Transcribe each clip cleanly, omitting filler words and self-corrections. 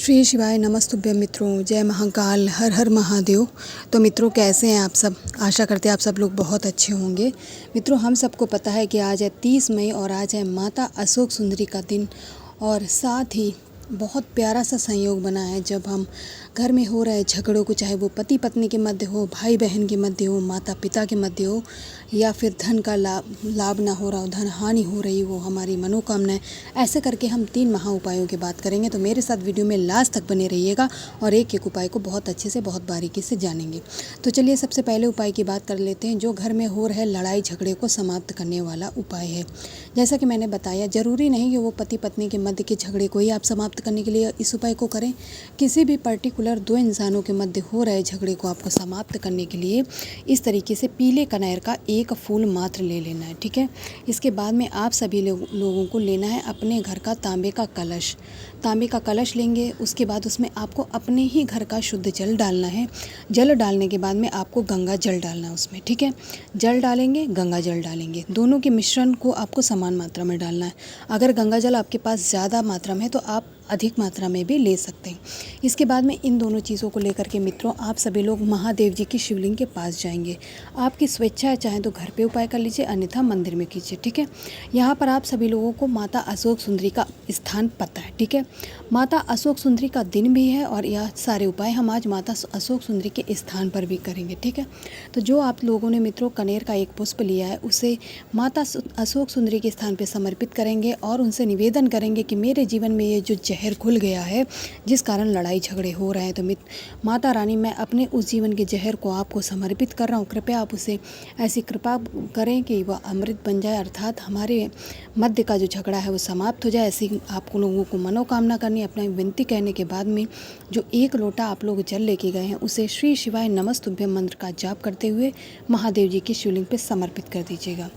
श्री शिवाय नमस्तुभ्यं मित्रों, जय महाकाल, हर हर महादेव। तो मित्रों, कैसे हैं आप सब? आशा करते हैं आप सब लोग बहुत अच्छे होंगे। मित्रों, हम सबको पता है कि आज है 30 मई और आज है माता अशोक सुंदरी का दिन। और साथ ही बहुत प्यारा सा संयोग बना है जब हम घर में हो रहे झगड़ों को, चाहे वो पति पत्नी के मध्य हो, भाई बहन के मध्य हो, माता पिता के मध्य हो, या फिर धन का लाभ ना हो रहा हो, धन हानि हो रही हो, हमारी मनोकामनाएं, ऐसे करके हम 3 महा उपायों की बात करेंगे। तो मेरे साथ वीडियो में लास्ट तक बने रहिएगा और एक एक उपाय को बहुत अच्छे से, बहुत बारीकी से जानेंगे। तो चलिए सबसे पहले उपाय की बात कर लेते हैं, जो घर में हो रहे लड़ाई झगड़े को समाप्त करने वाला उपाय है। जैसा कि मैंने बताया, ज़रूरी नहीं कि वो पति पत्नी के मध्य के झगड़े को ही आप समाप्त करने के लिए इस उपाय को करें। किसी भी पर्टिकुलर 2 इंसानों के मध्य हो रहे झगड़े को आपको समाप्त करने के लिए इस तरीके से पीले कनेर का एक फूल मात्र ले लेना है, ठीक है। इसके बाद में आप सभी लोगों को लेना है अपने घर का तांबे का कलश। तांबे का कलश लेंगे, उसके बाद उसमें आपको अपने ही घर का शुद्ध जल डालना है। जल डालने के बाद में आपको गंगा जल डालना है उसमें, ठीक है। जल डालेंगे, गंगा जल डालेंगे, दोनों के मिश्रण को आपको समान मात्रा में डालना है। अगर गंगा जल आपके पास ज़्यादा मात्रा में है तो आप अधिक मात्रा में भी ले सकते हैं। इसके बाद में इन दोनों चीज़ों को लेकर के मित्रों, आप सभी लोग महादेव जी की शिवलिंग के पास जाएंगे। आपकी स्वेच्छा है, चाहे तो घर पे उपाय कर लीजिए, अन्यथा मंदिर में कीजिए, ठीक है। यहाँ पर आप सभी लोगों को माता अशोक सुंदरी का स्थान पता है, ठीक है। माता अशोक सुंदरी का दिन भी है और यह सारे उपाय हम आज माता अशोक सुंदरी के स्थान पर भी करेंगे, ठीक है। तो जो आप लोगों ने मित्रों कनेर का एक पुष्प लिया है, उसे माता अशोक सुंदरी के स्थान पर समर्पित करेंगे और उनसे निवेदन करेंगे कि मेरे जीवन में ये जो जहर खुल गया है, जिस कारण लड़ाई झगड़े हो रहे हैं, तो माता रानी, मैं अपने उस जीवन के जहर को आपको समर्पित कर रहा हूँ। कृपया आप उसे ऐसी कृपा करें कि वह अमृत बन जाए, अर्थात हमारे मध्य का जो झगड़ा है वो समाप्त हो जाए। ऐसी आप लोगों को मनोकामना करनी, अपना विनती कहने के बाद में जो 1 लोटा आप लोग जल लेके गए हैं, उसे श्री शिवाय नमस्तुभ्यं मंत्र का जाप करते हुए महादेव जी की शिवलिंग पर समर्पित कर दीजिएगा।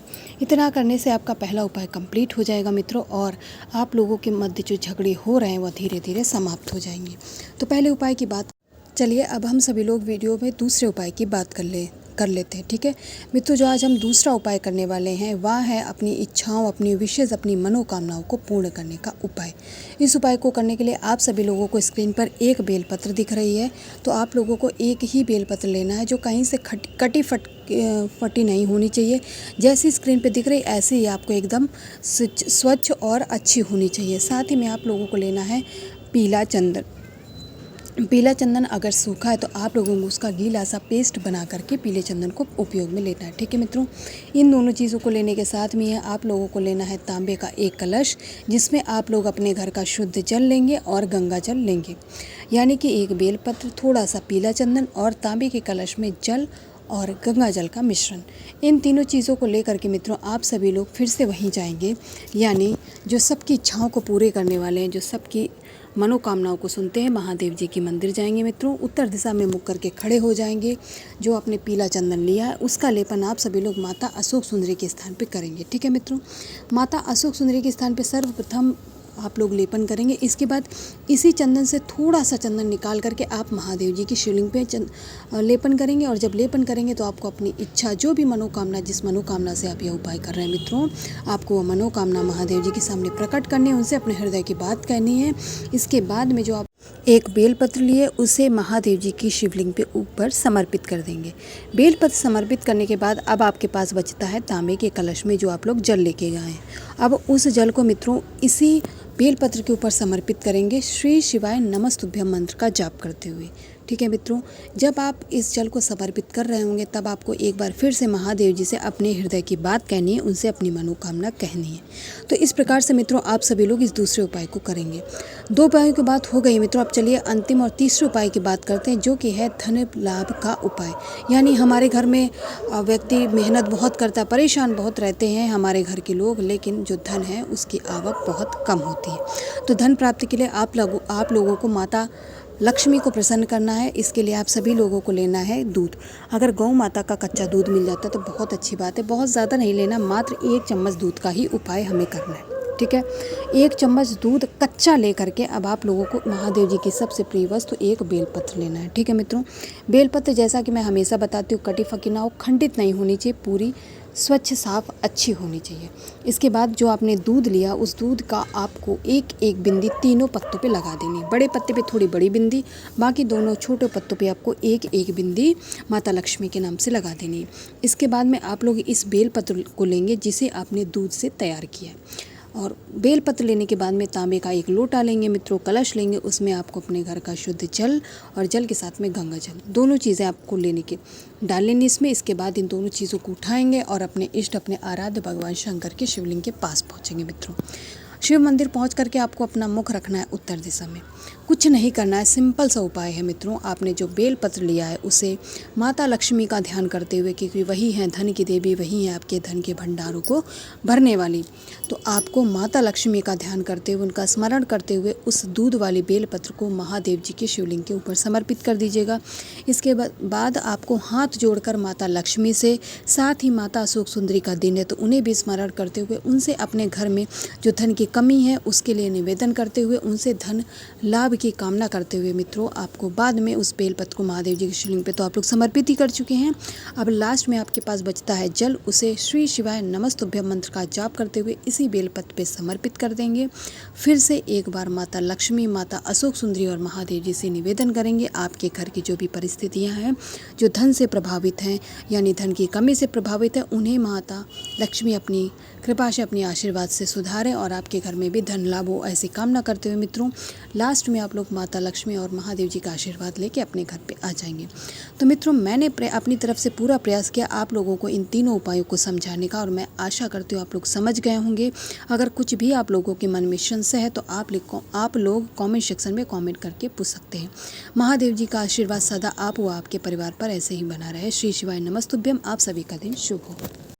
इतना करने से आपका पहला उपाय कंप्लीट हो जाएगा मित्रों, और आप लोगों के मध्य जो झगड़े हो रहे हैं वह धीरे धीरे समाप्त हो जाएंगे। तो पहले उपाय की बात, चलिए अब हम सभी लोग वीडियो में दूसरे उपाय की बात कर लेते हैं, ठीक है मित्रों। जो आज हम दूसरा उपाय करने वाले हैं वह है अपनी इच्छाओं, अपनी विशेष, अपनी मनोकामनाओं को पूर्ण करने का उपाय। इस उपाय को करने के लिए आप सभी लोगों को स्क्रीन पर एक बेलपत्र दिख रही है, तो आप लोगों को एक ही बेलपत्र लेना है, जो कहीं से कटी फटी नहीं होनी चाहिए। जैसी स्क्रीन पे दिख रही ऐसे ही आपको एकदम स्वच्छ और अच्छी होनी चाहिए। साथ ही में आप लोगों को लेना है पीला चंदन। पीला चंदन अगर सूखा है तो आप लोगों को उसका गीला सा पेस्ट बना करके पीले चंदन को उपयोग में लेना है, ठीक है मित्रों। इन दोनों चीज़ों को लेने के साथ में आप लोगों को लेना है तांबे का एक कलश, जिसमें आप लोग अपने घर का शुद्ध जल लेंगे और गंगा जल लेंगे, यानी कि एक बेलपत्र, थोड़ा सा पीला चंदन और तांबे के कलश में जल और गंगा जल का मिश्रण। इन तीनों चीज़ों को लेकर के मित्रों आप सभी लोग फिर से वहीं जाएंगे, यानी जो सबकी इच्छाओं को पूरे करने वाले हैं, जो सबकी मनोकामनाओं को सुनते हैं, महादेव जी के मंदिर जाएंगे मित्रों। उत्तर दिशा में मुख करके खड़े हो जाएंगे। जो आपने पीला चंदन लिया है उसका लेपन आप सभी लोग माता अशोक सुंदरी के स्थान पर करेंगे, ठीक है मित्रों। माता अशोक सुंदरी के स्थान पर सर्वप्रथम आप लोग लेपन करेंगे। इसके बाद इसी चंदन से थोड़ा सा चंदन निकाल करके आप महादेव जी की शिवलिंग पे लेपन करेंगे। और जब लेपन करेंगे तो आपको अपनी इच्छा, जो भी मनोकामना, जिस मनोकामना से आप यह उपाय कर रहे हैं मित्रों, आपको वो मनोकामना महादेव जी के सामने प्रकट करनी है, उनसे अपने हृदय की बात कहनी है। इसके बाद में जो आप एक बेलपत्र लिए उसे महादेव जी की शिवलिंग पे ऊपर समर्पित कर देंगे। बेलपत्र समर्पित करने के बाद अब आपके पास बचता है तांबे के कलश में जो आप लोग जल लेके गए हैं। अब उस जल को मित्रों इसी बेलपत्र के ऊपर समर्पित करेंगे, श्री शिवाय नमस्तुभ्यं मंत्र का जाप करते हुए, ठीक है मित्रों। जब आप इस जल को समर्पित कर रहे होंगे तब आपको एक बार फिर से महादेव जी से अपने हृदय की बात कहनी है, उनसे अपनी मनोकामना कहनी है। तो इस प्रकार से मित्रों आप सभी लोग इस दूसरे उपाय को करेंगे। 2 उपायों की बात हो गई मित्रों। अब चलिए अंतिम और तीसरे उपाय की बात करते हैं, जो कि है धन लाभ का उपाय। यानी हमारे घर में व्यक्ति मेहनत बहुत करता है, परेशान बहुत रहते हैं हमारे घर के लोग, लेकिन जो धन है उसकी आवक बहुत कम होती है। तो धन प्राप्ति के लिए आप लोगों को माता लक्ष्मी को प्रसन्न करना है। इसके लिए आप सभी लोगों को लेना है दूध। अगर गौ माता का कच्चा दूध मिल जाता है तो बहुत अच्छी बात है, बहुत ज़्यादा नहीं लेना, मात्र 1 चम्मच दूध का ही उपाय हमें करना है, ठीक है। 1 चम्मच दूध कच्चा ले करके अब आप लोगों को महादेव जी की सबसे प्रिय वस्तु एक बेलपत्र लेना है, ठीक है मित्रों। बेलपत्र जैसा कि मैं हमेशा बताती हूँ, कटी फकी ना हो, खंडित नहीं होनी चाहिए, पूरी स्वच्छ साफ अच्छी होनी चाहिए। इसके बाद जो आपने दूध लिया उस दूध का आपको एक एक बिंदी तीनों पत्तों पे लगा देनी है। बड़े पत्ते पे थोड़ी बड़ी बिंदी, बाकी दोनों छोटे पत्तों पे आपको एक एक बिंदी माता लक्ष्मी के नाम से लगा देनी है। इसके बाद में आप लोग इस बेलपत्र को लेंगे जिसे आपने दूध से तैयार किया है, और बेलपत्र लेने के बाद में तांबे का एक लोटा लेंगे मित्रों, कलश लेंगे, उसमें आपको अपने घर का शुद्ध जल और जल के साथ में गंगा जल, दोनों चीज़ें आपको लेने के डाल लेनी इसमें। इसके बाद इन दोनों चीज़ों को उठाएंगे और अपने इष्ट, अपने आराध्य भगवान शंकर के शिवलिंग के पास पहुँचेंगे मित्रों। शिव मंदिर पहुंच करके आपको अपना मुख रखना है उत्तर दिशा में, कुछ नहीं करना है, सिंपल सा उपाय है मित्रों। आपने जो बेलपत्र लिया है उसे माता लक्ष्मी का ध्यान करते हुए, क्योंकि वही है धन की देवी, वही है आपके धन के भंडारों को भरने वाली, तो आपको माता लक्ष्मी का ध्यान करते हुए, उनका स्मरण करते हुए उस दूध वाली बेलपत्र को महादेव जी के शिवलिंग के ऊपर समर्पित कर दीजिएगा। इसके बाद आपको हाथ जोड़कर माता लक्ष्मी से, साथ ही माता अशोक सुंदरी का दिन है तो उन्हें भी स्मरण करते हुए, उनसे अपने घर में जो धन की कमी है उसके लिए निवेदन करते हुए, उनसे धन लाभ की कामना करते हुए मित्रों, आपको बाद में उस बेलपत्र को महादेव जी के शिवलिंग पे तो आप लोग समर्पित ही कर चुके हैं। अब लास्ट में आपके पास बचता है जल, उसे श्री शिवाय नमस्तुभ्यम मंत्र का जाप करते हुए इसी बेलपत्र पे समर्पित कर देंगे। फिर से एक बार माता लक्ष्मी, माता अशोक सुंदरी और महादेव जी से निवेदन करेंगे, आपके घर की जो भी परिस्थितियाँ हैं, जो धन से प्रभावित हैं यानी धन की कमी से प्रभावित है, उन्हें माता लक्ष्मी अपनी कृपा से, अपनी आशीर्वाद से सुधारें और आपके घर में भी धन लाभ हो, ऐसी कामना करते हुए मित्रों लास्ट में आप लोग माता लक्ष्मी और महादेव जी का आशीर्वाद लेके अपने घर पे आ जाएंगे। तो मित्रों मैंने अपनी तरफ से पूरा प्रयास किया आप लोगों को इन तीनों उपायों को समझाने का, और मैं आशा करती हूँ आप लोग समझ गए होंगे। अगर कुछ भी आप लोगों के मन में संशय है तो आप लोग कमेंट सेक्शन में कमेंट करके पूछ सकते हैं। महादेव जी का आशीर्वाद सदा आप व आपके परिवार पर ऐसे ही बना रहे। श्री शिवाय नमस्तुभ्यम। आप सभी का दिन शुभ हो।